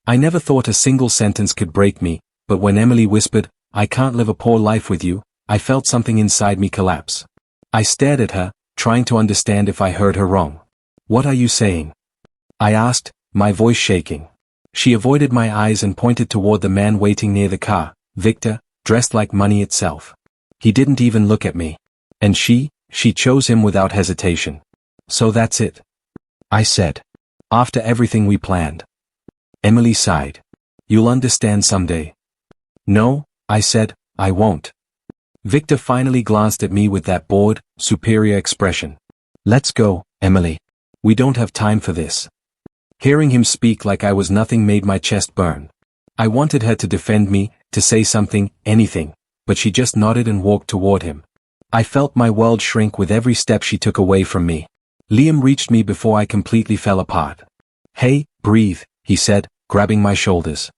I never thought a single sentence could break me, but when Emily whispered, "I can't live a poor life with you," I felt something inside me collapse. I stared at her, trying to understand if I heard her wrong. "What are you saying?" I asked, my voice shaking. She avoided my eyes and pointed toward the man waiting near the car, Victor, dressed like money itself. He didn't even look at me. And she chose him without hesitation. "So that's it," I said. "After everything we planned." Emily sighed. "You'll understand someday." "No," I said, "I won't." Victor finally glanced at me with that bored, superior expression. "Let's go, Emily. We don't have time for this." Hearing him speak like I was nothing made my chest burn. I wanted her to defend me, to say something, anything, but she just nodded and walked toward him. I felt my world shrink with every step she took away from me. Liam reached me before I completely fell apart. "Hey, breathe," he said, grabbing my shoulders.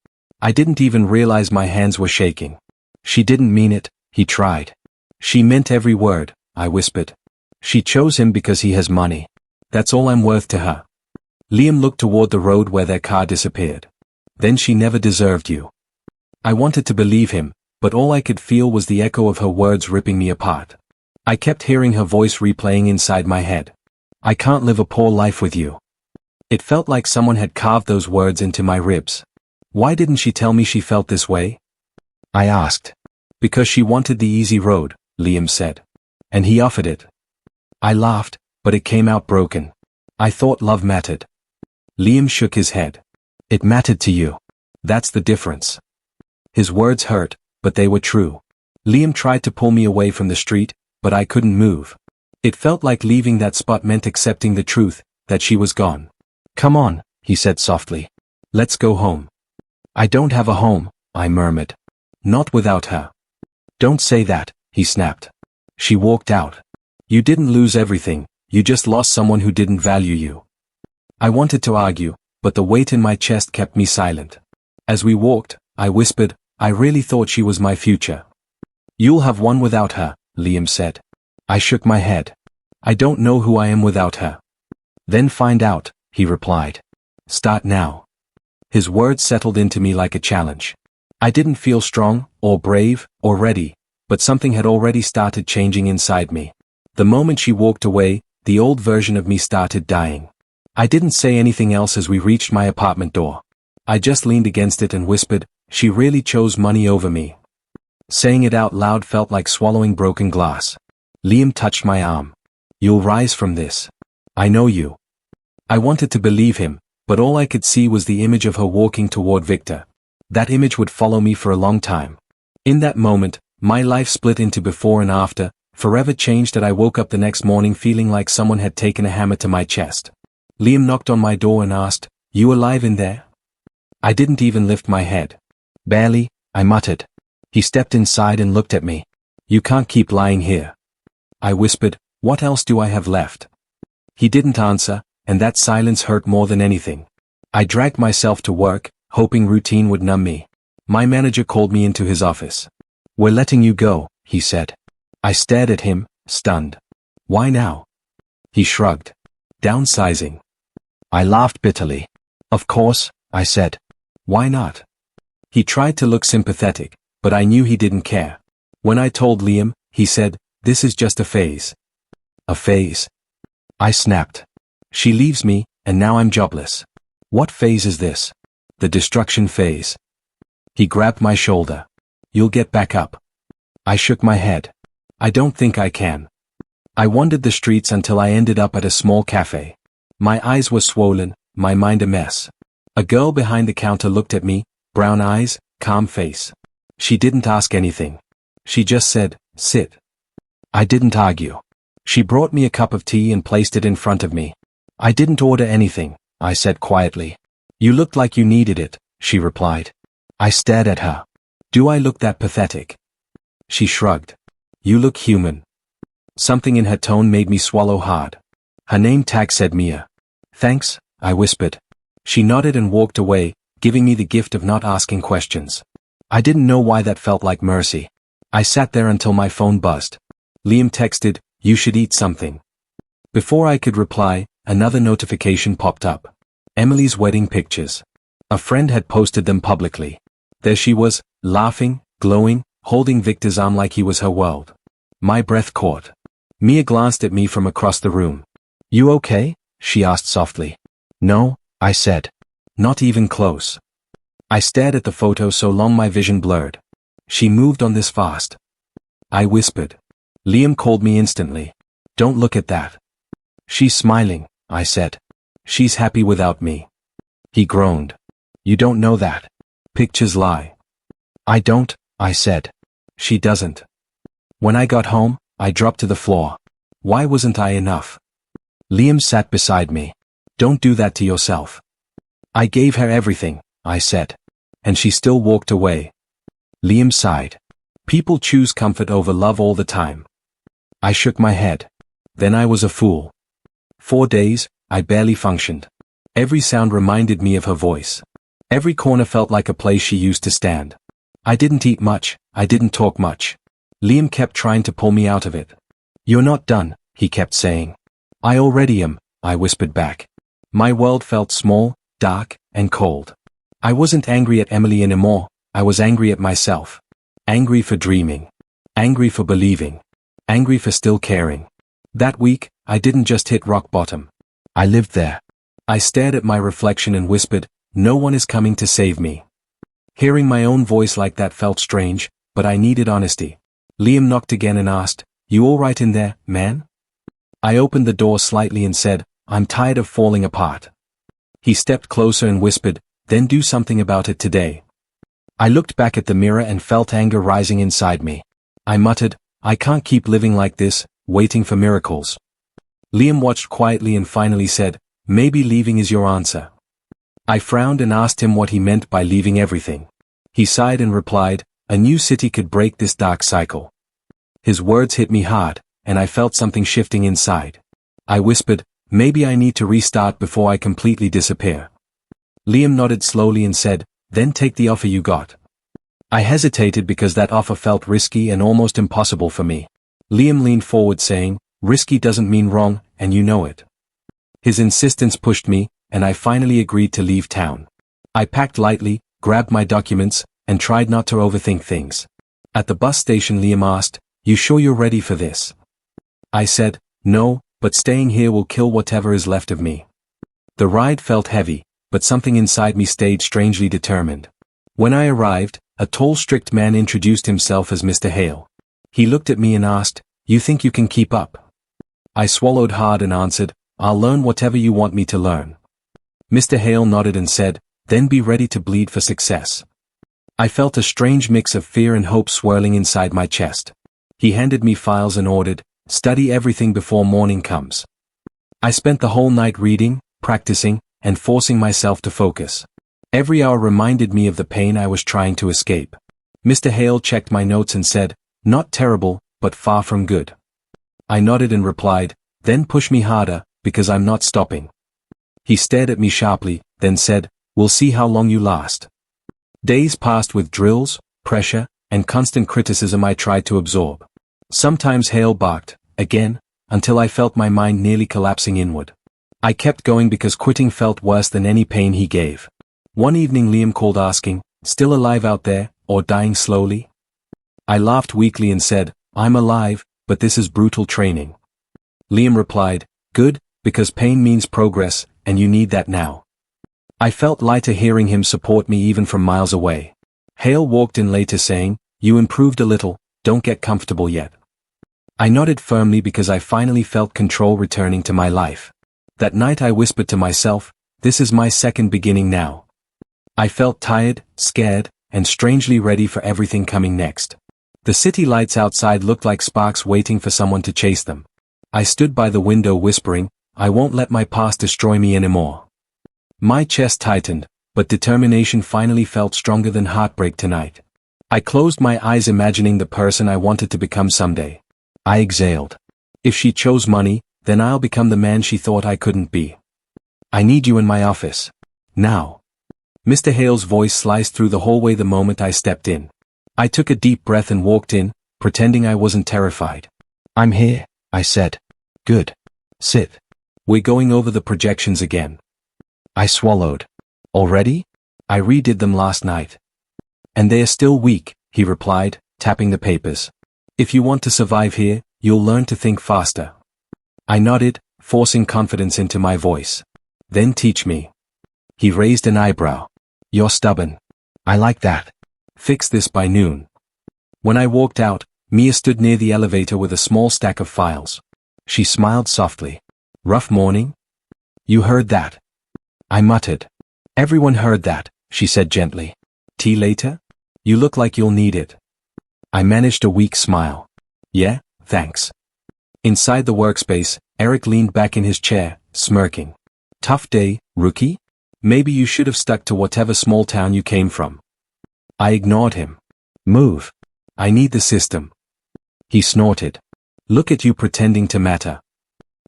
I didn't even realize my hands were shaking. "She didn't mean it," he tried. "She meant every word," I whispered. "She chose him because he has money. That's all I'm worth to her." Liam looked toward the road where their car disappeared. "Then she never deserved you." I wanted to believe him, but all I could feel was the echo of her words ripping me apart. I kept hearing her voice replaying inside my head. "I can't live a poor life with you." It felt like someone had carved those words into my ribs. "Why didn't she tell me she felt this way?" I asked. "Because she wanted the easy road," Liam said. "And he offered it." I laughed, but it came out broken. "I thought love mattered." Liam shook his head. "It mattered to you. That's the difference." His words hurt, but they were true. Liam tried to pull me away from the street, but I couldn't move. It felt like leaving that spot meant accepting the truth, that she was gone. "Come on," he said softly. "Let's go home." "I don't have a home," I murmured. "Not without her." "Don't say that," he snapped. She walked out. "You didn't lose everything, you just lost someone who didn't value you." I wanted to argue, but the weight in my chest kept me silent. As we walked, I whispered, "I really thought she was my future." "You'll have one without her," Liam said. I shook my head. "I don't know who I am without her." "Then find out," he replied. "Start now." His words settled into me like a challenge. I didn't feel strong, or brave, or ready, but something had already started changing inside me. The moment she walked away, the old version of me started dying. I didn't say anything else as we reached my apartment door. I just leaned against it and whispered, "She really chose money over me." Saying it out loud felt like swallowing broken glass. Liam touched my arm. "You'll rise from this. I know you." I wanted to believe him, but all I could see was the image of her walking toward Victor. That image would follow me for a long time. In that moment, my life split into before and after, forever changed that I woke up the next morning feeling like someone had taken a hammer to my chest. Liam knocked on my door and asked, "You alive in there?" I didn't even lift my head. "Barely," I muttered. He stepped inside and looked at me. "You can't keep lying here." I whispered, "What else do I have left?" He didn't answer, and that silence hurt more than anything. I dragged myself to work, hoping routine would numb me. My manager called me into his office. "We're letting you go," he said. I stared at him, stunned. "Why now?" He shrugged. "Downsizing." I laughed bitterly. "Of course," I said. "Why not?" He tried to look sympathetic, but I knew he didn't care. When I told Liam, he said, "This is just a phase." "A phase?" I snapped. "She leaves me, and now I'm jobless." "What phase is this?" "The destruction phase." He grabbed my shoulder. "You'll get back up." I shook my head. "I don't think I can." I wandered the streets until I ended up at a small cafe. My eyes were swollen, my mind a mess. A girl behind the counter looked at me, brown eyes, calm face. She didn't ask anything. She just said, "Sit." I didn't argue. She brought me a cup of tea and placed it in front of me. "I didn't order anything," I said quietly. "You looked like you needed it," she replied. I stared at her. "Do I look that pathetic?" She shrugged. "You look human." Something in her tone made me swallow hard. Her name tag said Mia. "Thanks," I whispered. She nodded and walked away, giving me the gift of not asking questions. I didn't know why that felt like mercy. I sat there until my phone buzzed. Liam texted, "You should eat something." Before I could reply, another notification popped up. Emily's wedding pictures. A friend had posted them publicly. There she was, laughing, glowing, holding Victor's arm like he was her world. My breath caught. Mia glanced at me from across the room. "You okay?" she asked softly. "No," I said. "Not even close." I stared at the photo so long my vision blurred. "She moved on this fast." I whispered. Liam called me instantly. "Don't look at that." "She's smiling," I said. "She's happy without me." He groaned. "You don't know that. Pictures lie." "I don't," I said. "She doesn't." When I got home, I dropped to the floor. Why wasn't I enough? Liam sat beside me. "Don't do that to yourself." "I gave her everything," I said. "And she still walked away." Liam sighed. "People choose comfort over love all the time." I shook my head. Then I was a fool. 4 days, I barely functioned. Every sound reminded me of her voice. Every corner felt like a place she used to stand. I didn't eat much, I didn't talk much. Liam kept trying to pull me out of it. "You're not done," he kept saying. "I already am," I whispered back. My world felt small, dark, and cold. I wasn't angry at Emily anymore, I was angry at myself. Angry for dreaming. Angry for believing. Angry for still caring. That week, I didn't just hit rock bottom. I lived there. I stared at my reflection and whispered, "No one is coming to save me." Hearing my own voice like that felt strange, but I needed honesty. Liam knocked again and asked, "You all right in there, man?" I opened the door slightly and said, "I'm tired of falling apart." He stepped closer and whispered, "Then do something about it today." I looked back at the mirror and felt anger rising inside me. I muttered, "I can't keep living like this, waiting for miracles." Liam watched quietly and finally said, "Maybe leaving is your answer." I frowned and asked him what he meant by leaving everything. He sighed and replied, "A new city could break this dark cycle." His words hit me hard, and I felt something shifting inside. I whispered, "Maybe I need to restart before I completely disappear." Liam nodded slowly and said, "Then take the offer you got." I hesitated because that offer felt risky and almost impossible for me. Liam leaned forward saying, "Risky doesn't mean wrong, and you know it." His insistence pushed me, and I finally agreed to leave town. I packed lightly, grabbed my documents, and tried not to overthink things. At the bus station Liam asked, "You sure you're ready for this?" I said, "No, but staying here will kill whatever is left of me." The ride felt heavy, but something inside me stayed strangely determined. When I arrived, a tall strict man introduced himself as Mr. Hale. He looked at me and asked, "You think you can keep up?" I swallowed hard and answered, "I'll learn whatever you want me to learn." Mr. Hale nodded and said, "Then be ready to bleed for success." I felt a strange mix of fear and hope swirling inside my chest. He handed me files and ordered, "Study everything before morning comes." I spent the whole night reading, practicing, and forcing myself to focus. Every hour reminded me of the pain I was trying to escape. Mr. Hale checked my notes and said, "Not terrible, but far from good." I nodded and replied, "Then push me harder, because I'm not stopping." He stared at me sharply, then said, "We'll see how long you last." Days passed with drills, pressure, and constant criticism I tried to absorb. Sometimes Hale barked, again, until I felt my mind nearly collapsing inward. I kept going because quitting felt worse than any pain he gave. One evening Liam called asking, "Still alive out there, or dying slowly?" I laughed weakly and said, "I'm alive, but this is brutal training." Liam replied, "Good, because pain means progress, and you need that now." I felt lighter hearing him support me even from miles away. Hale walked in later saying, "You improved a little, don't get comfortable yet." I nodded firmly because I finally felt control returning to my life. That night I whispered to myself, "This is my second beginning now." I felt tired, scared, and strangely ready for everything coming next. The city lights outside looked like sparks waiting for someone to chase them. I stood by the window whispering, "I won't let my past destroy me anymore." My chest tightened, but determination finally felt stronger than heartbreak tonight. I closed my eyes imagining the person I wanted to become someday. I exhaled. If she chose money, then I'll become the man she thought I couldn't be. "I need you in my office. Now." Mr. Hale's voice sliced through the hallway the moment I stepped in. I took a deep breath and walked in, pretending I wasn't terrified. "I'm here," I said. "Good. Sit. We're going over the projections again." I swallowed. "Already?" I redid them last night. And they are still weak, he replied, tapping the papers. If you want to survive here, you'll learn to think faster. I nodded, forcing confidence into my voice. Then teach me. He raised an eyebrow. You're stubborn. I like that. Fix this by noon. When I walked out, Mia stood near the elevator with a small stack of files. She smiled softly. Rough morning? You heard that? I muttered. Everyone heard that, she said gently. Tea later? You look like you'll need it. I managed a weak smile. Yeah, thanks. Inside the workspace, Eric leaned back in his chair, smirking. Tough day, rookie? Maybe you should have stuck to whatever small town you came from. I ignored him. Move. I need the system. He snorted. Look at you pretending to matter.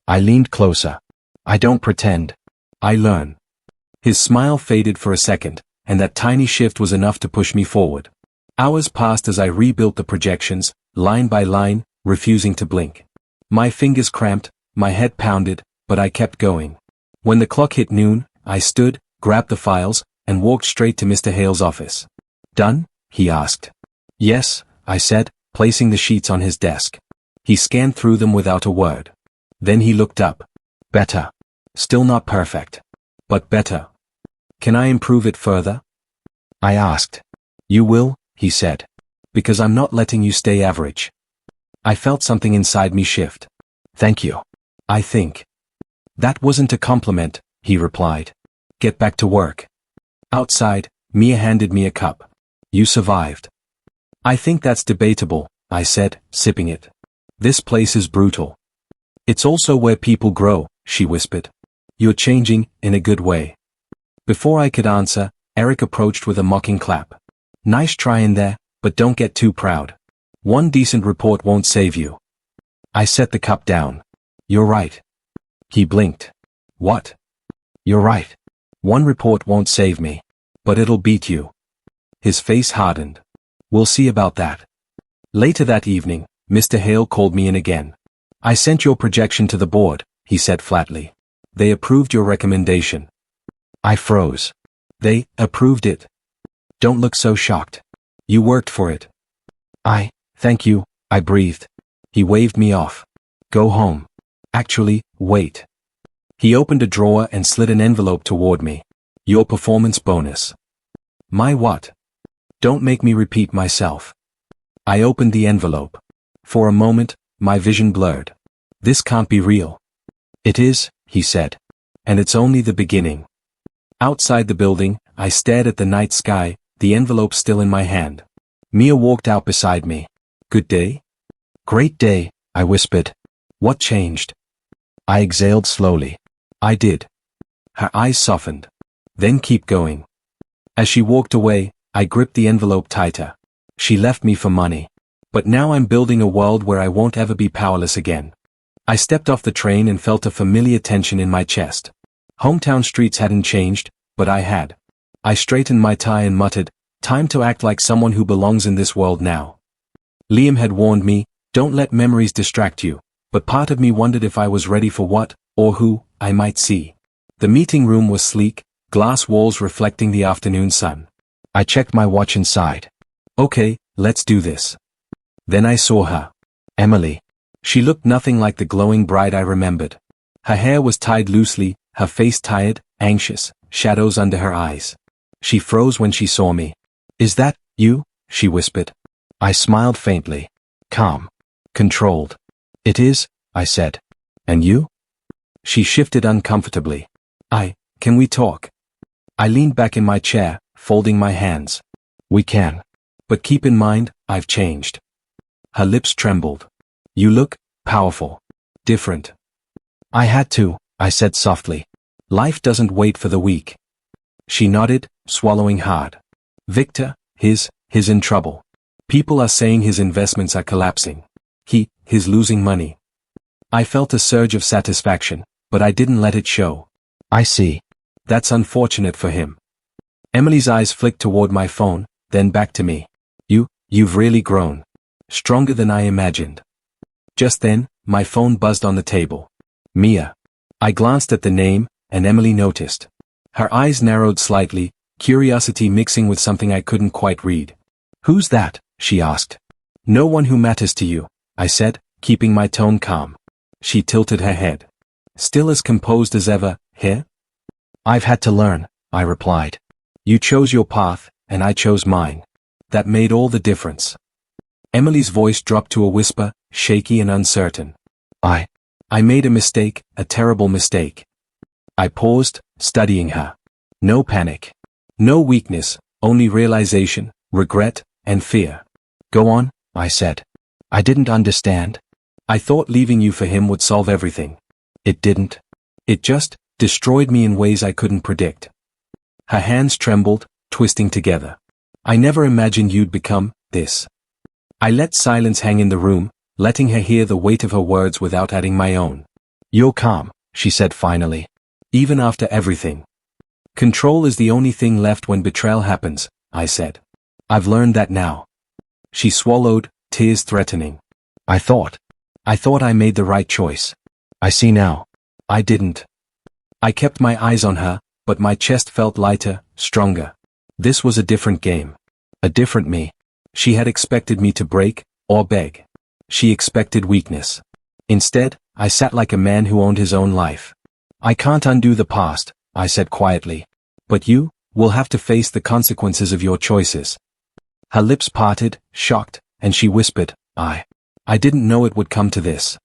I leaned closer. I don't pretend. I learn. His smile faded for a second, and that tiny shift was enough to push me forward. Hours passed as I rebuilt the projections, line by line, refusing to blink. My fingers cramped, my head pounded, but I kept going. When the clock hit noon, I stood, grabbed the files, and walked straight to Mr. Hale's office. Done? He asked. Yes, I said, placing the sheets on his desk. He scanned through them without a word. Then he looked up. Better. Still not perfect. But better. Can I improve it further? I asked. You will, he said. Because I'm not letting you stay average. I felt something inside me shift. Thank you. I think. That wasn't a compliment, he replied. Get back to work. Outside, Mia handed me a cup. You survived. I think that's debatable, I said, sipping it. This place is brutal. It's also where people grow, she whispered. You're changing, in a good way. Before I could answer, Eric approached with a mocking clap. Nice try in there, but don't get too proud. One decent report won't save you. I set the cup down. You're right. He blinked. What? You're right. One report won't save me. But it'll beat you. His face hardened. We'll see about that. Later that evening, Mr. Hale called me in again. I sent your projection to the board, he said flatly. They approved your recommendation. I froze. They approved it. Don't look so shocked. You worked for it. Thank you, I breathed. He waved me off. Go home. Actually, wait. He opened a drawer and slid an envelope toward me. Your performance bonus. My what? Don't make me repeat myself. I opened the envelope. For a moment, my vision blurred. This can't be real. It is, he said. And it's only the beginning. Outside the building, I stared at the night sky, the envelope still in my hand. Mia walked out beside me. Good day? Great day, I whispered. What changed? I exhaled slowly. I did. Her eyes softened. Then keep going. As she walked away, I gripped the envelope tighter. She left me for money. But now I'm building a world where I won't ever be powerless again. I stepped off the train and felt a familiar tension in my chest. Hometown streets hadn't changed, but I had. I straightened my tie and muttered, time to act like someone who belongs in this world now. Liam had warned me, don't let memories distract you, but part of me wondered if I was ready for what, or who, I might see. The meeting room was sleek, glass walls reflecting the afternoon sun. I checked my watch and sighed. Okay, let's do this. Then I saw her. Emily. She looked nothing like the glowing bride I remembered. Her hair was tied loosely, her face tired, anxious, shadows under her eyes. She froze when she saw me. Is that you? She whispered. I smiled faintly. Calm. Controlled. It is, I said. And you? She shifted uncomfortably. Can we talk? I leaned back in my chair, folding my hands. We can. But keep in mind, I've changed. Her lips trembled. You look powerful. Different. I had to, I said softly. Life doesn't wait for the weak. She nodded, swallowing hard. Victor, he's in trouble. People are saying his investments are collapsing. He's losing money. I felt a surge of satisfaction, but I didn't let it show. I see. That's unfortunate for him. Emily's eyes flicked toward my phone, then back to me. You've really grown. Stronger than I imagined. Just then, my phone buzzed on the table. Mia. I glanced at the name, and Emily noticed. Her eyes narrowed slightly, curiosity mixing with something I couldn't quite read. "Who's that?" she asked. "No one who matters to you," I said, keeping my tone calm. She tilted her head. "Still as composed as ever, here?" "I've had to learn," I replied. "You chose your path, and I chose mine. That made all the difference." Emily's voice dropped to a whisper, shaky and uncertain. I made a mistake, a terrible mistake." I paused, studying her. No panic. No weakness, only realization, regret, and fear. "Go on," I said. "I didn't understand." "I thought leaving you for him would solve everything. It didn't. It just destroyed me in ways I couldn't predict." Her hands trembled, twisting together. "I never imagined you'd become this." I let silence hang in the room, letting her hear the weight of her words without adding my own. "You're calm," she said finally. "Even after everything." "Control is the only thing left when betrayal happens," I said. "I've learned that now." She swallowed, tears threatening. I thought I made the right choice. I see now. I didn't." I kept my eyes on her, but my chest felt lighter, stronger. This was a different game. A different me. She had expected me to break, or beg. She expected weakness. Instead, I sat like a man who owned his own life. "I can't undo the past," I said quietly. "But you will have to face the consequences of your choices." Her lips parted, shocked, and she whispered, I didn't know it would come to this."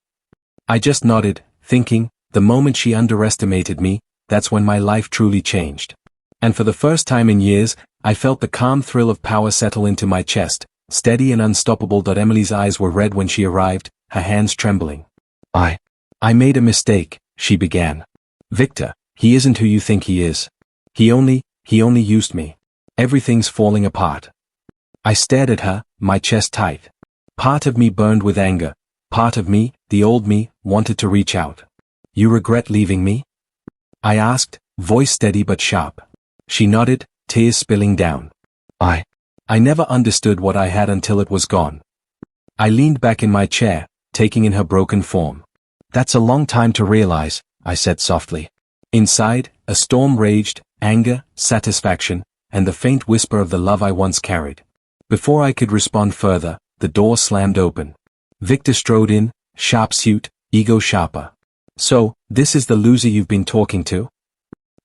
I just nodded, thinking, the moment she underestimated me, that's when my life truly changed. And for the first time in years, I felt the calm thrill of power settle into my chest, steady and unstoppable. Emily's eyes were red when she arrived, her hands trembling. I made a mistake," she began. "Victor, he isn't who you think he is. He only used me. Everything's falling apart." I stared at her, my chest tight. Part of me burned with anger. Part of me, the old me, wanted to reach out. "You regret leaving me?" I asked, voice steady but sharp. She nodded, tears spilling down. I never understood what I had until it was gone." I leaned back in my chair, taking in her broken form. "That's a long time to realize," I said softly. Inside, a storm raged, anger, satisfaction, and the faint whisper of the love I once carried. Before I could respond further, the door slammed open. Victor strode in, sharp suit, ego sharper. "So, this is the loser you've been talking to?"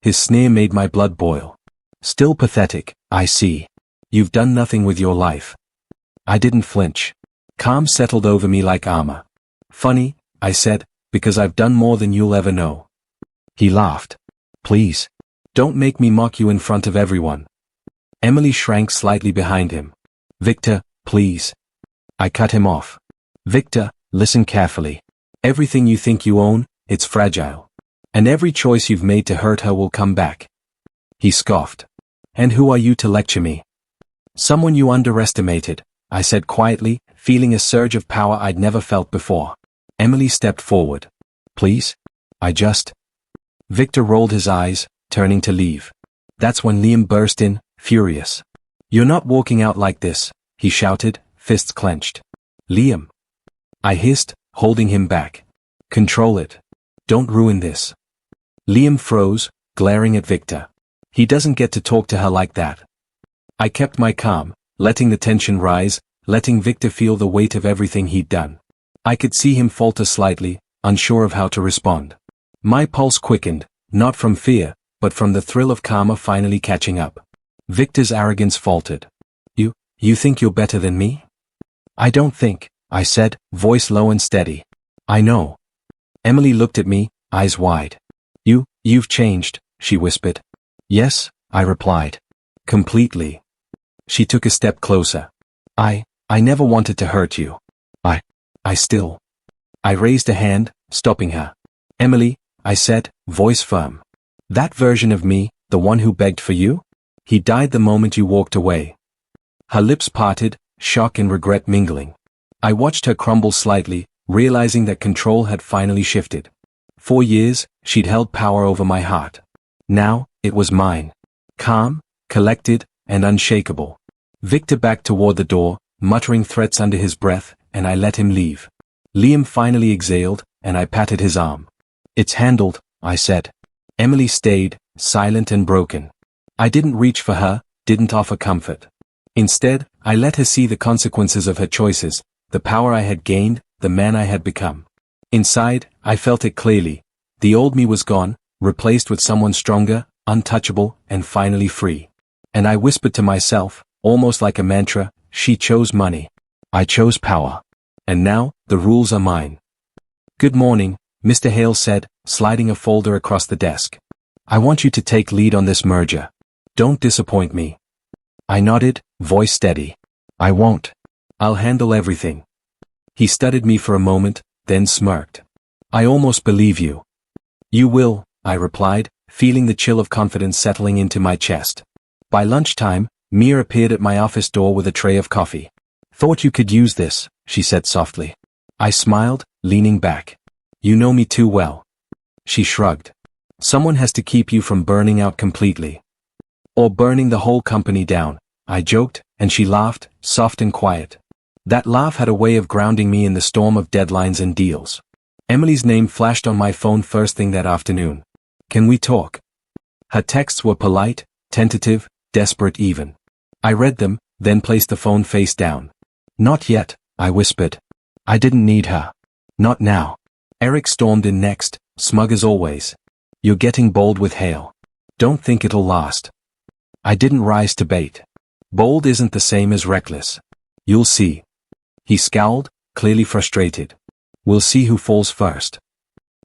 His sneer made my blood boil. "Still pathetic, I see. You've done nothing with your life." I didn't flinch. Calm settled over me like armor. "Funny," I said, "because I've done more than you'll ever know." He laughed. "Please. Don't make me mock you in front of everyone." Emily shrank slightly behind him. "Victor, please." I cut him off. "Victor, listen carefully. Everything you think you own, it's fragile. And every choice you've made to hurt her will come back." He scoffed. "And who are you to lecture me?" "Someone you underestimated," I said quietly, feeling a surge of power I'd never felt before. Emily stepped forward. "Please? Victor rolled his eyes, turning to leave. That's when Liam burst in, furious. "You're not walking out like this," he shouted, fists clenched. "Liam." I hissed, holding him back. "Control it. Don't ruin this." Liam froze, glaring at Victor. "He doesn't get to talk to her like that." I kept my calm, letting the tension rise, letting Victor feel the weight of everything he'd done. I could see him falter slightly, unsure of how to respond. My pulse quickened, not from fear, but from the thrill of karma finally catching up. Victor's arrogance faltered. You think you're better than me?" "I don't think," I said, voice low and steady. "I know." Emily looked at me, eyes wide. You've changed," she whispered. "Yes," I replied. "Completely." She took a step closer. I never wanted to hurt you. I raised a hand, stopping her. "Emily," I said, voice firm. "That version of me, the one who begged for you? He died the moment you walked away." Her lips parted, shock and regret mingling. I watched her crumble slightly, realizing that control had finally shifted. For years, she'd held power over my heart. Now, it was mine. Calm, collected, and unshakable. Victor backed toward the door, muttering threats under his breath, and I let him leave. Liam finally exhaled, and I patted his arm. "It's handled," I said. Emily stayed, silent and broken. I didn't reach for her, didn't offer comfort. Instead, I let her see the consequences of her choices, the power I had gained, the man I had become. Inside, I felt it clearly. The old me was gone, replaced with someone stronger, untouchable, and finally free. And I whispered to myself, almost like a mantra, she chose money. I chose power. And now, the rules are mine. Good morning, Mr. Hale said, sliding a folder across the desk. I want you to take lead on this merger. Don't disappoint me. I nodded, voice steady. I won't. I'll handle everything. He studied me for a moment, then smirked. I almost believe you. You will, I replied, feeling the chill of confidence settling into my chest. By lunchtime, Mia appeared at my office door with a tray of coffee. Thought you could use this, she said softly. I smiled, leaning back. You know me too well. She shrugged. Someone has to keep you from burning out completely. Or burning the whole company down, I joked, and she laughed, soft and quiet. That laugh had a way of grounding me in the storm of deadlines and deals. Emily's name flashed on my phone first thing that afternoon. Can we talk? Her texts were polite, tentative, desperate even. I read them, then placed the phone face down. Not yet, I whispered. I didn't need her. Not now. Eric stormed in next, smug as always. You're getting bold with Hale. Don't think it'll last. I didn't rise to bait. Bold isn't the same as reckless. You'll see. He scowled, clearly frustrated. We'll see who falls first.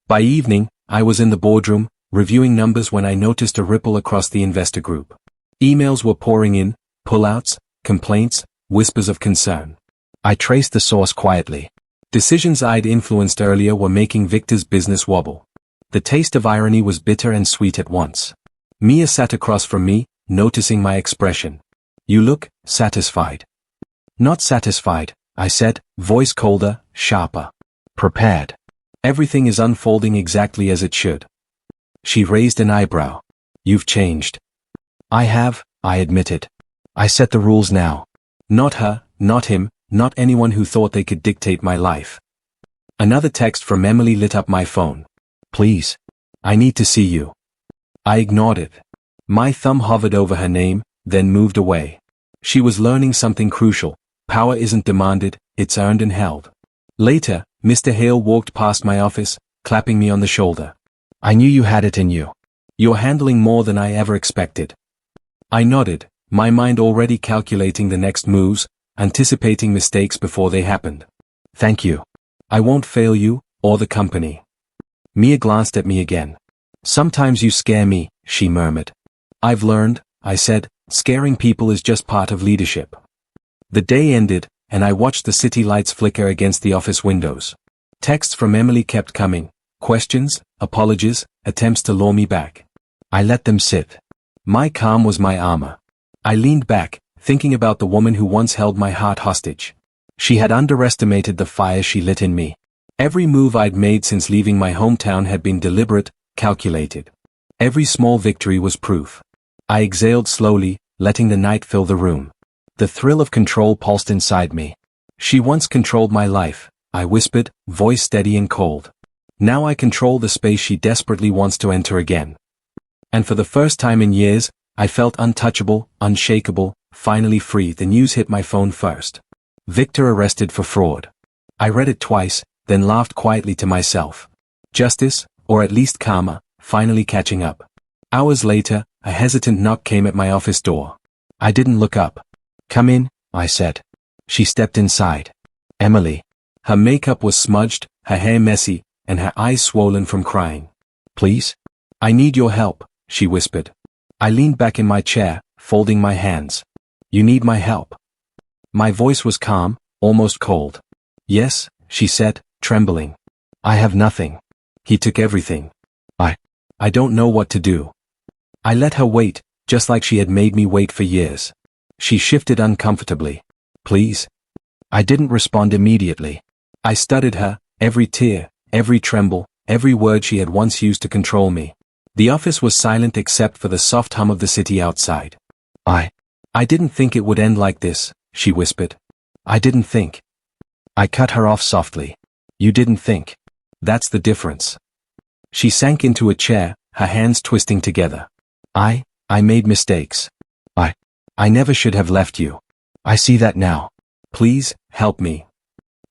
By evening, I was in the boardroom, reviewing numbers when I noticed a ripple across the investor group. Emails were pouring in, pullouts, complaints, whispers of concern. I traced the source quietly. Decisions I'd influenced earlier were making Victor's business wobble. The taste of irony was bitter and sweet at once. Mia sat across from me, noticing my expression. You look satisfied. Not satisfied, I said, voice colder, sharper. Prepared. Everything is unfolding exactly as it should. She raised an eyebrow. You've changed. I have, I admitted. I set the rules now. Not her, not him, not anyone who thought they could dictate my life. Another text from Emily lit up my phone. Please. I need to see you. I ignored it. My thumb hovered over her name, then moved away. She was learning something crucial. Power isn't demanded, it's earned and held. Later, Mr. Hale walked past my office, clapping me on the shoulder. I knew you had it in you. You're handling more than I ever expected. I nodded, my mind already calculating the next moves, anticipating mistakes before they happened. Thank you. I won't fail you, or the company. Mia glanced at me again. Sometimes you scare me, she murmured. I've learned, I said, scaring people is just part of leadership. The day ended, and I watched the city lights flicker against the office windows. Texts from Emily kept coming. Questions, apologies, attempts to lure me back. I let them sit. My calm was my armor. I leaned back, thinking about the woman who once held my heart hostage. She had underestimated the fire she lit in me. Every move I'd made since leaving my hometown had been deliberate, calculated. Every small victory was proof. I exhaled slowly, letting the night fill the room. The thrill of control pulsed inside me. She once controlled my life, I whispered, voice steady and cold. Now I control the space she desperately wants to enter again. And for the first time in years, I felt untouchable, unshakable, finally free. The news hit my phone first. Victor arrested for fraud. I read it twice, then laughed quietly to myself. Justice, or at least karma, finally catching up. Hours later, a hesitant knock came at my office door. I didn't look up. Come in, I said. She stepped inside. Emily. Her makeup was smudged, her hair messy, and her eyes swollen from crying. Please? I need your help, she whispered. I leaned back in my chair, folding my hands. You need my help. My voice was calm, almost cold. Yes, she said, trembling. I have nothing. He took everything. I don't know what to do. I let her wait, just like she had made me wait for years. She shifted uncomfortably. Please? I didn't respond immediately. I studied her, every tear, every tremble, every word she had once used to control me. The office was silent except for the soft hum of the city outside. I didn't think it would end like this, she whispered. I didn't think. I cut her off softly. You didn't think. That's the difference. She sank into a chair, her hands twisting together. I made mistakes. I never should have left you. I see that now. Please, help me.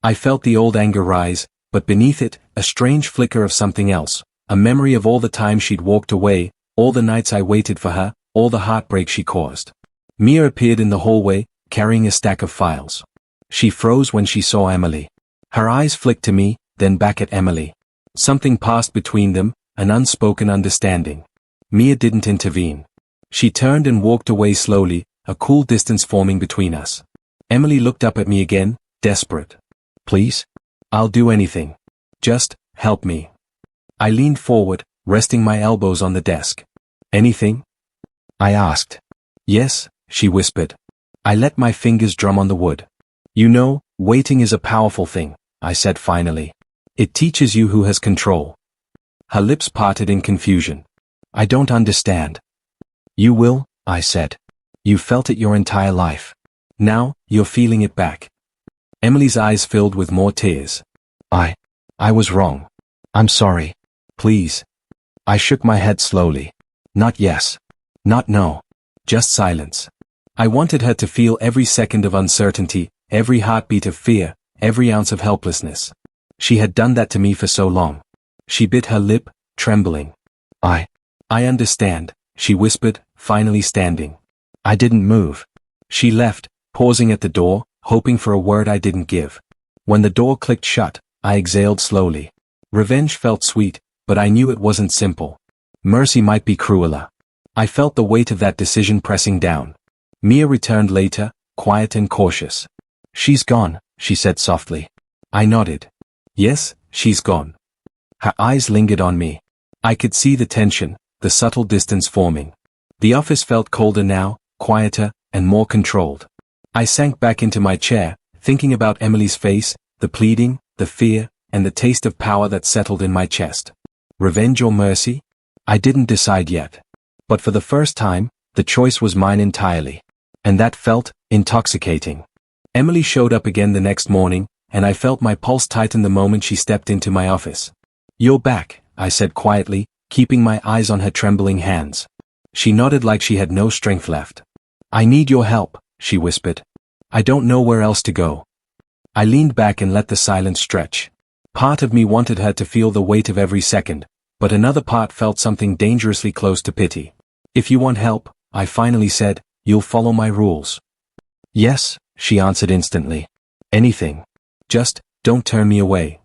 I felt the old anger rise, but beneath it, a strange flicker of something else, a memory of all the times she'd walked away, all the nights I waited for her, all the heartbreak she caused. Mia appeared in the hallway, carrying a stack of files. She froze when she saw Emily. Her eyes flicked to me, then back at Emily. Something passed between them, an unspoken understanding. Mia didn't intervene. She turned and walked away slowly, a cool distance forming between us. Emily looked up at me again, desperate. Please? I'll do anything. Just, help me. I leaned forward, resting my elbows on the desk. Anything? I asked. Yes, she whispered. I let my fingers drum on the wood. You know, waiting is a powerful thing, I said finally. It teaches you who has control. Her lips parted in confusion. I don't understand. You will, I said. You felt it your entire life. Now, you're feeling it back. Emily's eyes filled with more tears. I was wrong. I'm sorry. Please. I shook my head slowly. Not yes. Not no. Just silence. I wanted her to feel every second of uncertainty, every heartbeat of fear, every ounce of helplessness. She had done that to me for so long. She bit her lip, trembling. I understand, she whispered, finally standing. I didn't move. She left, pausing at the door, hoping for a word I didn't give. When the door clicked shut, I exhaled slowly. Revenge felt sweet, but I knew it wasn't simple. Mercy might be crueler. I felt the weight of that decision pressing down. Mia returned later, quiet and cautious. She's gone, she said softly. I nodded. Yes, she's gone. Her eyes lingered on me. I could see the tension, the subtle distance forming. The office felt colder now, quieter, and more controlled. I sank back into my chair, thinking about Emily's face, the pleading, the fear, and the taste of power that settled in my chest. Revenge or mercy? I didn't decide yet. But for the first time, the choice was mine entirely. And that felt intoxicating. Emily showed up again the next morning, and I felt my pulse tighten the moment she stepped into my office. You're back, I said quietly, keeping my eyes on her trembling hands. She nodded like she had no strength left. I need your help, she whispered. I don't know where else to go. I leaned back and let the silence stretch. Part of me wanted her to feel the weight of every second, but another part felt something dangerously close to pity. If you want help, I finally said, you'll follow my rules. Yes, she answered instantly. Anything. Just, don't turn me away.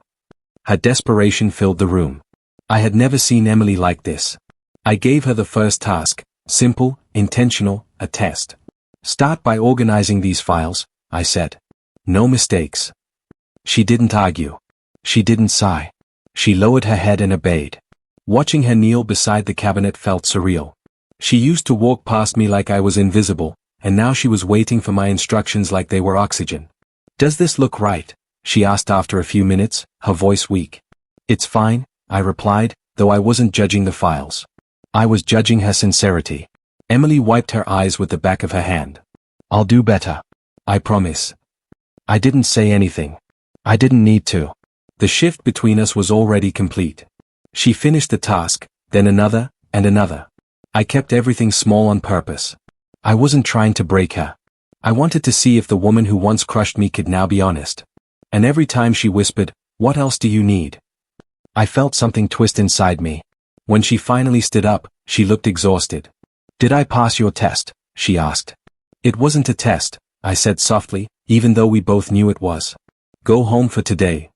Her desperation filled the room. I had never seen Emily like this. I gave her the first task, simple, intentional, a test. Start by organizing these files, I said. No mistakes. She didn't argue. She didn't sigh. She lowered her head and obeyed. Watching her kneel beside the cabinet felt surreal. She used to walk past me like I was invisible, and now she was waiting for my instructions like they were oxygen. Does this look right? She asked after a few minutes, her voice weak. It's fine, I replied, though I wasn't judging the files. I was judging her sincerity. Emily wiped her eyes with the back of her hand. I'll do better. I promise. I didn't say anything. I didn't need to. The shift between us was already complete. She finished the task, then another, and another. I kept everything small on purpose. I wasn't trying to break her. I wanted to see if the woman who once crushed me could now be honest. And every time she whispered, "What else do you need?" I felt something twist inside me. When she finally stood up, she looked exhausted. "Did I pass your test?" she asked. "It wasn't a test," I said softly, even though we both knew it was. "Go home for today."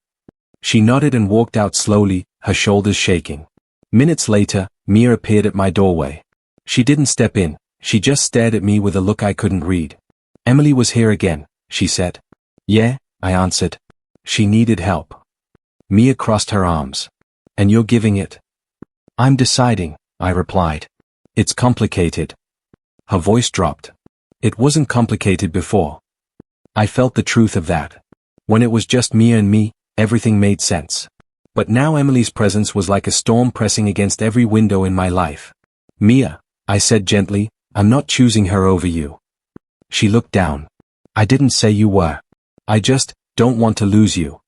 She nodded and walked out slowly, her shoulders shaking. Minutes later, Mia appeared at my doorway. She didn't step in, she just stared at me with a look I couldn't read. "Emily was here again," she said. "Yeah," I answered. "She needed help." Mia crossed her arms. "And you're giving it?" "I'm deciding," I replied. "It's complicated." Her voice dropped. It wasn't complicated before. I felt the truth of that. When it was just Mia and me, everything made sense. But now Emily's presence was like a storm pressing against every window in my life. "Mia," I said gently, "I'm not choosing her over you." She looked down. "I didn't say you were. I just don't want to lose you."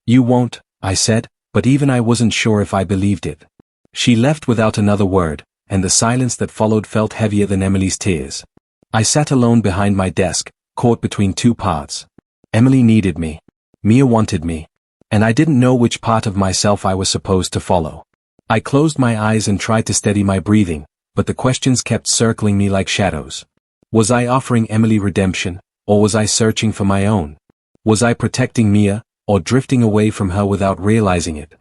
"You won't," I said, but even I wasn't sure if I believed it. She left without another word, and the silence that followed felt heavier than Emily's tears. I sat alone behind my desk, caught between two paths. Emily needed me. Mia wanted me. And I didn't know which part of myself I was supposed to follow. I closed my eyes and tried to steady my breathing, but the questions kept circling me like shadows. Was I offering Emily redemption, or was I searching for my own? Was I protecting Mia, or drifting away from her without realizing it?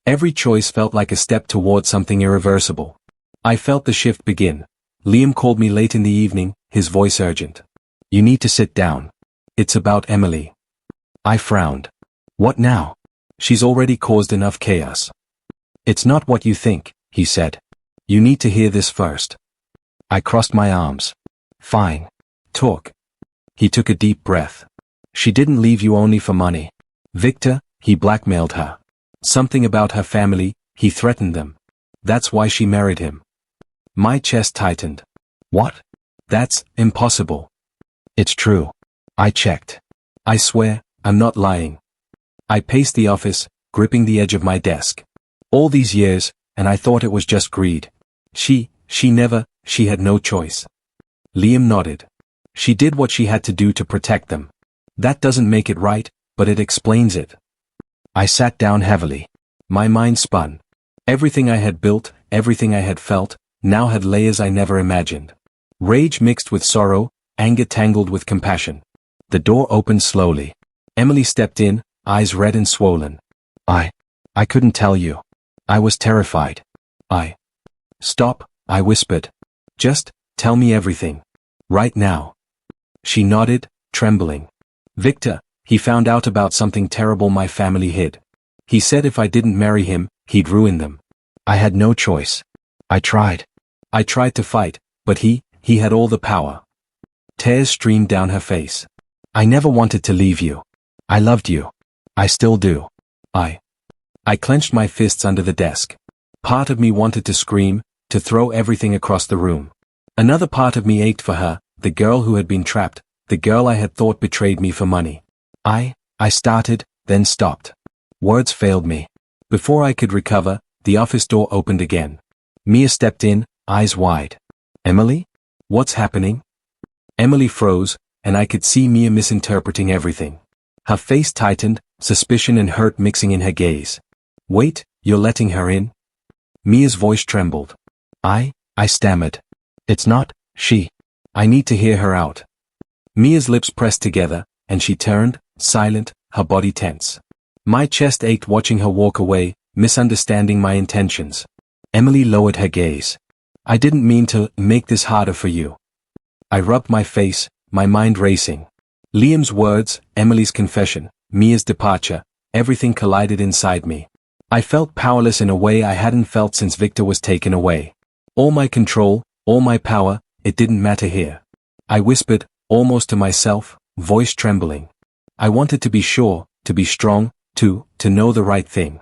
Every choice felt like a step toward something irreversible. I felt the shift begin. Liam called me late in the evening, his voice urgent. "You need to sit down. It's about Emily." I frowned. "What now? She's already caused enough chaos." "It's not what you think," he said. "You need to hear this first." I crossed my arms. "Fine. Talk." He took a deep breath. "She didn't leave you only for money. Victor, he blackmailed her. Something about her family, he threatened them. That's why she married him." My chest tightened. "What? That's impossible." "It's true. I checked. I swear, I'm not lying." I paced the office, gripping the edge of my desk. All these years, and I thought it was just greed. She had no choice. Liam nodded. "She did what she had to do to protect them. That doesn't make it right, but it explains it." I sat down heavily. My mind spun. Everything I had built, everything I had felt, now had layers I never imagined. Rage mixed with sorrow, anger tangled with compassion. The door opened slowly. Emily stepped in, eyes red and swollen. I couldn't tell you. I was terrified. Stop, I whispered. "Just, tell me everything. Right now." She nodded, trembling. "Victor, he found out about something terrible my family hid. He said if I didn't marry him, he'd ruin them. I had no choice. I tried to fight, but he had all the power." Tears streamed down her face. "I never wanted to leave you. I loved you. I still do." I clenched my fists under the desk. Part of me wanted to scream, to throw everything across the room. Another part of me ached for her, the girl who had been trapped, the girl I had thought betrayed me for money. I started, then stopped. Words failed me. Before I could recover, the office door opened again. Mia stepped in, eyes wide. "Emily? What's happening?" Emily froze, and I could see Mia misinterpreting everything. Her face tightened, suspicion and hurt mixing in her gaze. "Wait, you're letting her in?" Mia's voice trembled. I stammered. "It's not, she. I need to hear her out." Mia's lips pressed together, and she turned, silent, her body tense. My chest ached watching her walk away, misunderstanding my intentions. Emily lowered her gaze. "I didn't mean to make this harder for you." I rubbed my face, my mind racing. Liam's words, Emily's confession, Mia's departure, everything collided inside me. I felt powerless in a way I hadn't felt since Victor was taken away. All my control, all my power, it didn't matter here. I whispered, almost to myself, voice trembling. I wanted to be sure, to be strong, to know the right thing.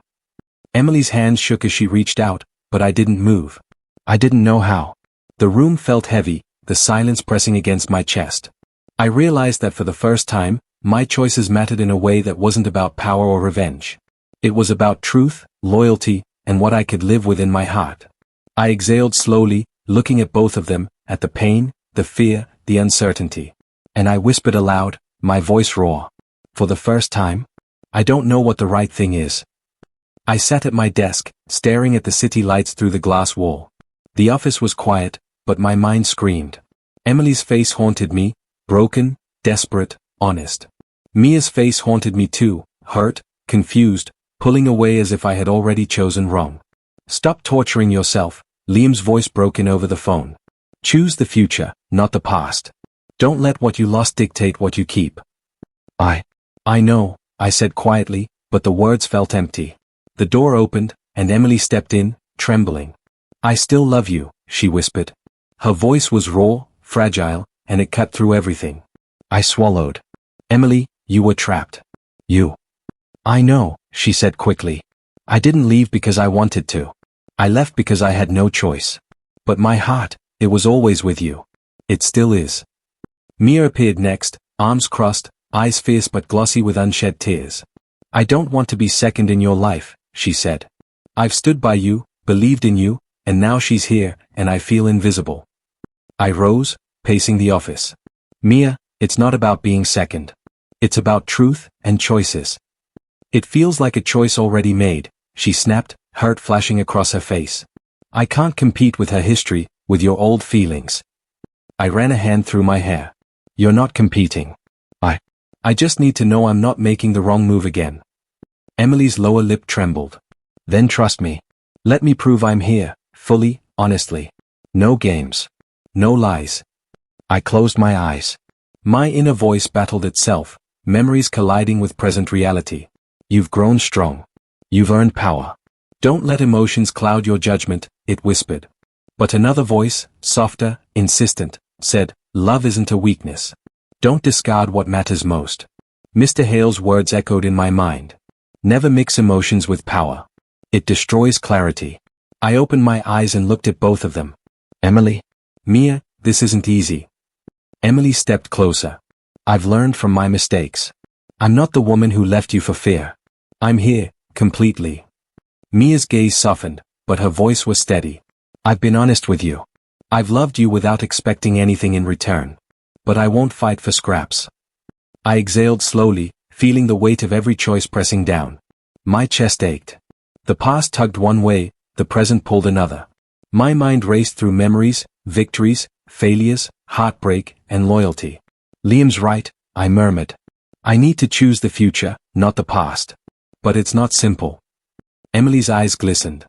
Emily's hands shook as she reached out, but I didn't move. I didn't know how. The room felt heavy, the silence pressing against my chest. I realized that for the first time, my choices mattered in a way that wasn't about power or revenge. It was about truth, loyalty, and what I could live with in my heart. I exhaled slowly, looking at both of them, at the pain, the fear, the uncertainty. And I whispered aloud, my voice raw. For the first time, I don't know what the right thing is. I sat at my desk, staring at the city lights through the glass wall. The office was quiet, but my mind screamed. Emily's face haunted me, broken, desperate, honest. Mia's face haunted me too, hurt, confused, pulling away as if I had already chosen wrong. "Stop torturing yourself," Liam's voice broke in over the phone. "Choose the future, not the past. Don't let what you lost dictate what you keep." I know, I said quietly, but the words felt empty. The door opened, and Emily stepped in, trembling. "I still love you," she whispered. Her voice was raw, fragile, and it cut through everything. I swallowed. "Emily, you were trapped. You." "I know," she said quickly. "I didn't leave because I wanted to. I left because I had no choice. But my heart, it was always with you. It still is." Mia appeared next, arms crossed, eyes fierce but glossy with unshed tears. "I don't want to be second in your life," she said. "I've stood by you, believed in you, and now she's here, and I feel invisible. I rose, pacing the office. Mia, it's not about being second. It's about truth and choices. It feels like a choice already made, she snapped, hurt flashing across her face. I can't compete with her history, with your old feelings. I ran a hand through my hair. You're not competing. I just need to know I'm not making the wrong move again. Emily's lower lip trembled. Then trust me. Let me prove I'm here, fully, honestly. No games. No lies. I closed my eyes. My inner voice battled itself, memories colliding with present reality. You've grown strong. You've earned power. Don't let emotions cloud your judgment, it whispered. But another voice, softer, insistent, said, love isn't a weakness. Don't discard what matters most. Mr. Hale's words echoed in my mind. Never mix emotions with power. It destroys clarity. I opened my eyes and looked at both of them. Emily? Mia, this isn't easy. Emily stepped closer. I've learned from my mistakes. I'm not the woman who left you for fear. I'm here, completely. Mia's gaze softened, but her voice was steady. I've been honest with you. I've loved you without expecting anything in return. But I won't fight for scraps. I exhaled slowly, feeling the weight of every choice pressing down. My chest ached. The past tugged one way, the present pulled another. My mind raced through memories, victories, failures, heartbreak, and loyalty. Liam's right, I murmured. I need to choose the future, not the past. But it's not simple. Emily's eyes glistened.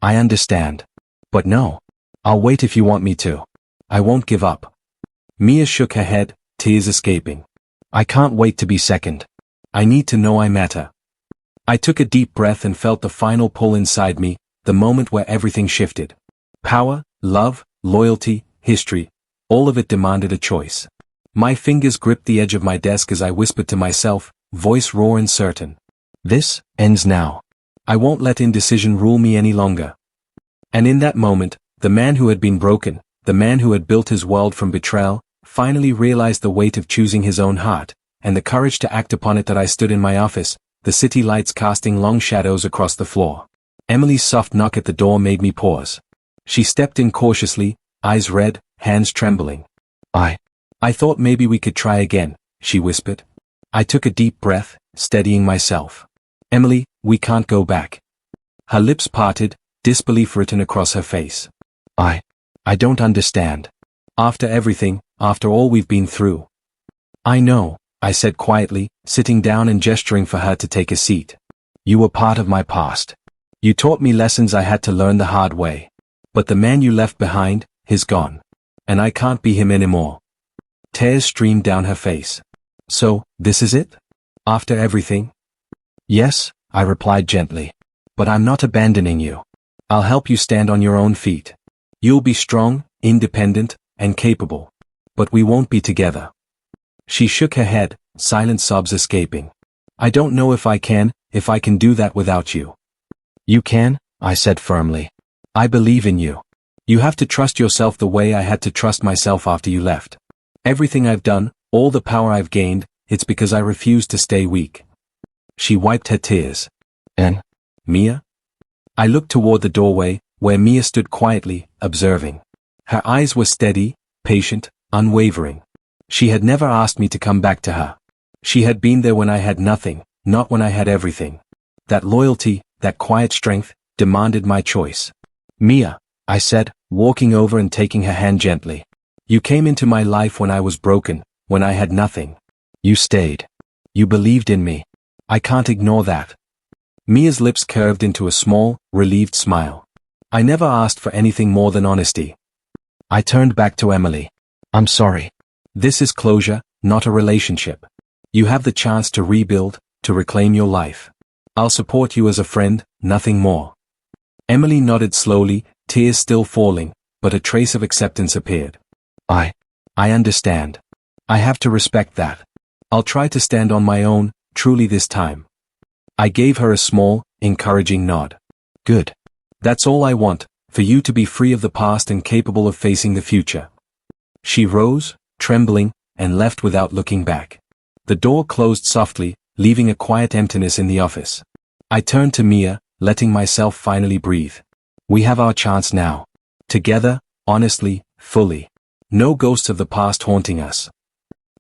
I understand. But no. I'll wait if you want me to. I won't give up. Mia shook her head, tears escaping. I can't wait to be second. I need to know I matter. I took a deep breath and felt the final pull inside me, the moment where everything shifted. Power, love, loyalty, history, all of it demanded a choice. My fingers gripped the edge of my desk as I whispered to myself, voice raw and certain. This ends now. I won't let indecision rule me any longer. And in that moment, the man who had been broken, the man who had built his world from betrayal, finally realized the weight of choosing his own heart, and the courage to act upon it. That I stood in my office, the city lights casting long shadows across the floor. Emily's soft knock at the door made me pause. She stepped in cautiously, eyes red, hands trembling. I thought maybe we could try again, she whispered. I took a deep breath, steadying myself. Emily, we can't go back. Her lips parted, disbelief written across her face. I don't understand. After everything, after all we've been through. I know, I said quietly, sitting down and gesturing for her to take a seat. You were part of my past. You taught me lessons I had to learn the hard way. But the man you left behind, he's gone. And I can't be him anymore. Tears streamed down her face. So, this is it? After everything? Yes, I replied gently. But I'm not abandoning you. I'll help you stand on your own feet. You'll be strong, independent, and capable. But we won't be together. She shook her head, silent sobs escaping. I don't know if I can do that without you. You can, I said firmly. I believe in you. You have to trust yourself the way I had to trust myself after you left. Everything I've done, all the power I've gained, it's because I refused to stay weak. She wiped her tears. And Mia? I looked toward the doorway, where Mia stood quietly, observing. Her eyes were steady, patient, unwavering. She had never asked me to come back to her. She had been there when I had nothing, not when I had everything. That loyalty, that quiet strength, demanded my choice. Mia, I said, walking over and taking her hand gently. You came into my life when I was broken, when I had nothing. You stayed. You believed in me. I can't ignore that. Mia's lips curved into a small, relieved smile. I never asked for anything more than honesty. I turned back to Emily. I'm sorry. This is closure, not a relationship. You have the chance to rebuild, to reclaim your life. I'll support you as a friend, nothing more. Emily nodded slowly, tears still falling, but a trace of acceptance appeared. I understand. I have to respect that. I'll try to stand on my own, truly this time. I gave her a small, encouraging nod. Good. That's all I want, for you to be free of the past and capable of facing the future. She rose, trembling, and left without looking back. The door closed softly, leaving a quiet emptiness in the office. I turned to Mia, letting myself finally breathe. We have our chance now. Together, honestly, fully. No ghosts of the past haunting us.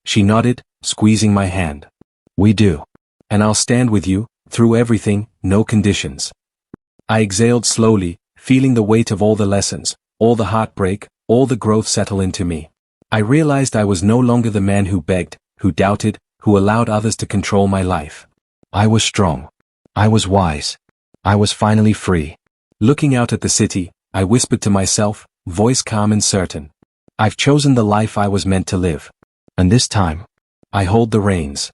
She nodded, squeezing my hand. We do. And I'll stand with you, through everything, no conditions. I exhaled slowly, feeling the weight of all the lessons, all the heartbreak, all the growth settle into me. I realized I was no longer the man who begged, who doubted, who allowed others to control my life. I was strong. I was wise. I was finally free. Looking out at the city, I whispered to myself, voice calm and certain. I've chosen the life I was meant to live. And this time, I hold the reins.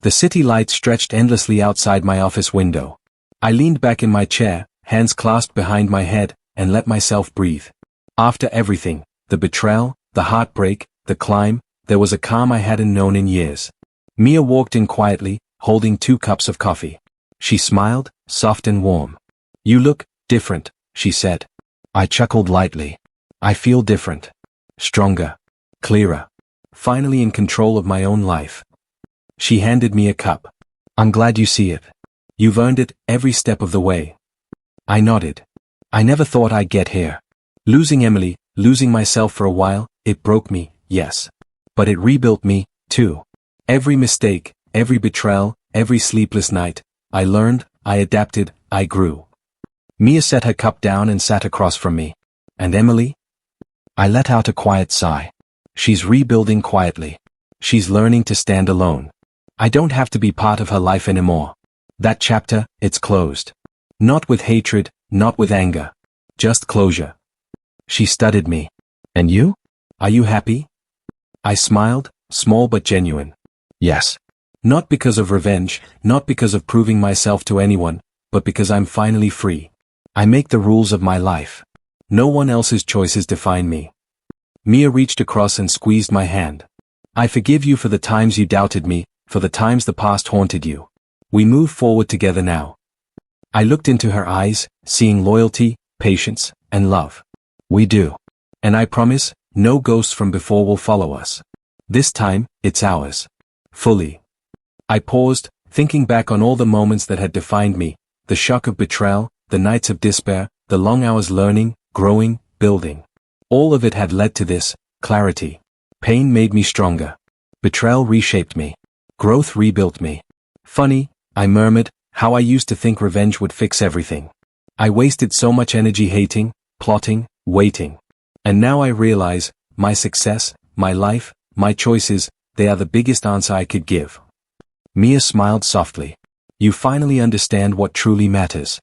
The city lights stretched endlessly outside my office window. I leaned back in my chair, hands clasped behind my head, and let myself breathe. After everything, the betrayal, the heartbreak, the climb, there was a calm I hadn't known in years. Mia walked in quietly, holding 2 cups of coffee. She smiled, soft and warm. You look different, she said. I chuckled lightly. I feel different. Stronger. Clearer. Finally in control of my own life. She handed me a cup. I'm glad you see it. You've earned it every step of the way. I nodded. I never thought I'd get here. Losing Emily, losing myself for a while, it broke me, yes. But it rebuilt me, too. Every mistake, every betrayal, every sleepless night, I learned, I adapted, I grew. Mia set her cup down and sat across from me. And Emily? I let out a quiet sigh. She's rebuilding quietly. She's learning to stand alone. I don't have to be part of her life anymore. That chapter, it's closed. Not with hatred, not with anger. Just closure. She studied me. And you? Are you happy? I smiled, small but genuine. Yes. Not because of revenge, not because of proving myself to anyone, but because I'm finally free. I make the rules of my life. No one else's choices define me. Mia reached across and squeezed my hand. I forgive you for the times you doubted me, for the times the past haunted you. We move forward together now. I looked into her eyes, seeing loyalty, patience, and love. We do. And I promise, no ghosts from before will follow us. This time, it's ours. Fully. I paused, thinking back on all the moments that had defined me, the shock of betrayal, the nights of despair, the long hours learning, growing, building. All of it had led to this, clarity. Pain made me stronger. Betrayal reshaped me. Growth rebuilt me. Funny, I murmured, how I used to think revenge would fix everything. I wasted so much energy hating, plotting, waiting. And now I realize, my success, my life, my choices, they are the biggest answer I could give. Mia smiled softly. You finally understand what truly matters.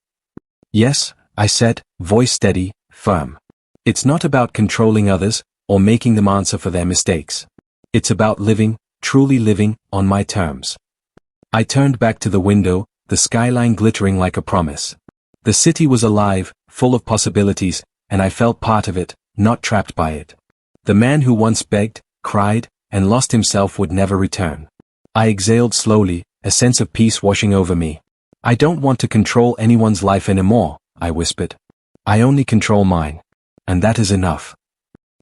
Yes, I said, voice steady, firm. It's not about controlling others, or making them answer for their mistakes. It's about living, truly living, on my terms. I turned back to the window, the skyline glittering like a promise. The city was alive, full of possibilities, and I felt part of it, not trapped by it. The man who once begged, cried, and lost himself would never return. I exhaled slowly, a sense of peace washing over me. I don't want to control anyone's life anymore, I whispered. I only control mine. And that is enough.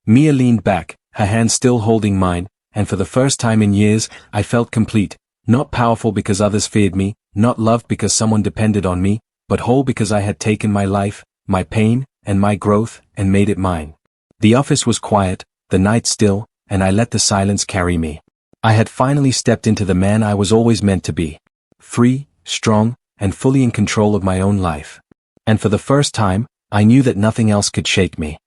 Mia leaned back, her hand still holding mine, and for the first time in years, I felt complete, not powerful because others feared me, not loved because someone depended on me, but whole because I had taken my life, my pain, and my growth, and made it mine. The office was quiet, the night still, and I let the silence carry me. I had finally stepped into the man I was always meant to be. Free, strong, and fully in control of my own life. And for the first time, I knew that nothing else could shake me.